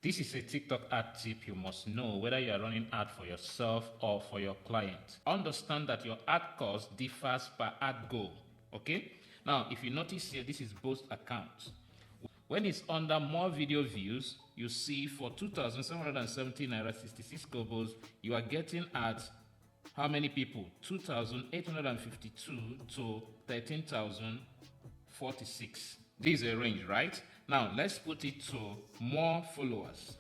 This is a TikTok ad tip you must know whether you are running ad for yourself or for your client. Understand that your ad cost differs per ad goal, okay? Now, if you notice here, this is both accounts. When it's under more video views, you see for 2,770 naira 66 kobos, you are getting at how many people? 2,852 to 13,046. This is a range, right? Now, let's put it to more followers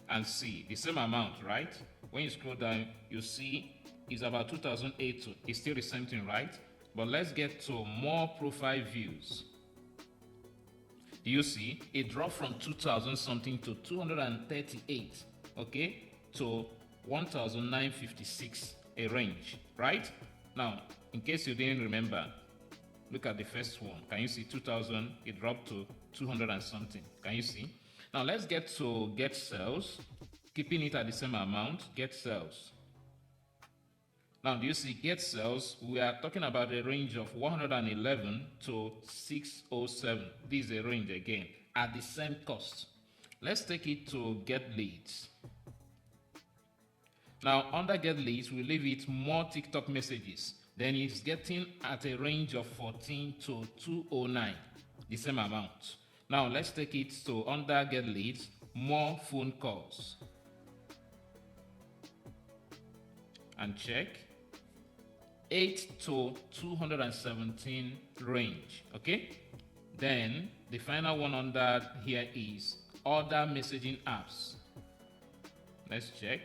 and see the same amount, right? When you scroll down, you see it's about 2,008. It's still the same thing, right? But let's get to more profile views. Do you see? It dropped from 2,000 something to 238, okay, to 1,956, a range, right? Now, in case you didn't remember, look at the first one. Can you see 2,000? It dropped to 200 and something. Can you see? Now, let's get to get sales, keeping it at the same amount, get sales. Now, do you see get sales? We are talking about a range of 111 to 607. This is a range again at the same cost. Let's take it to get leads. Now, under get leads, we leave it more TikTok messages. Then it's getting at a range of 14 to 209, the same amount. Now, let's take it to under get leads, more phone calls. And check. 8 to 217 range, okay? Then the final one under here is other messaging apps. Let's check.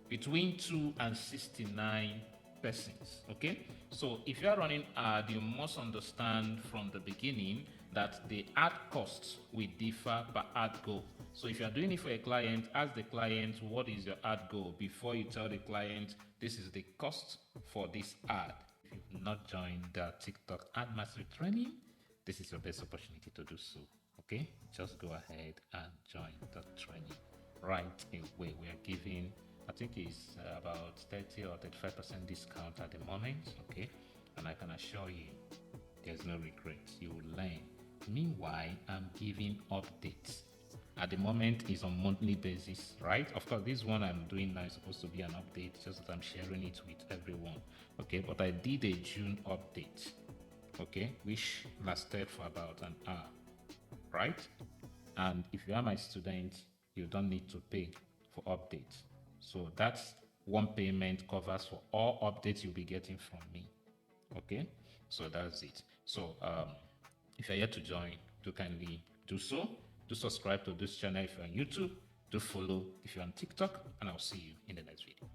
Between 2 and 69 persons, okay? So if you are running ad, you must understand from the beginning that the ad costs will differ per ad goal. So if you are doing it for a client, ask the client what is your ad goal before you tell the client this is the cost for this ad. If you've not joined the TikTok ad mastery training, this is your best opportunity to do so, okay? Just go ahead and join the training right away. We are giving, I think it's about 30 or 35% discount at the moment, okay? And I can assure you, there's no regrets. You will learn. Meanwhile, I'm giving updates. At the moment, it's on monthly basis, right? Of course, this one I'm doing now is supposed to be an update, just that I'm sharing it with everyone, okay? But I did a June update, okay, which lasted for about an hour, right? And if you are my student, you don't need to pay for updates. So that's one payment covers for all updates you'll be getting from me, okay? So that's it. So if you're yet to join, do kindly do so. Do subscribe to this channel if you're on YouTube. Do follow if you're on TikTok, and I'll see you in the next video.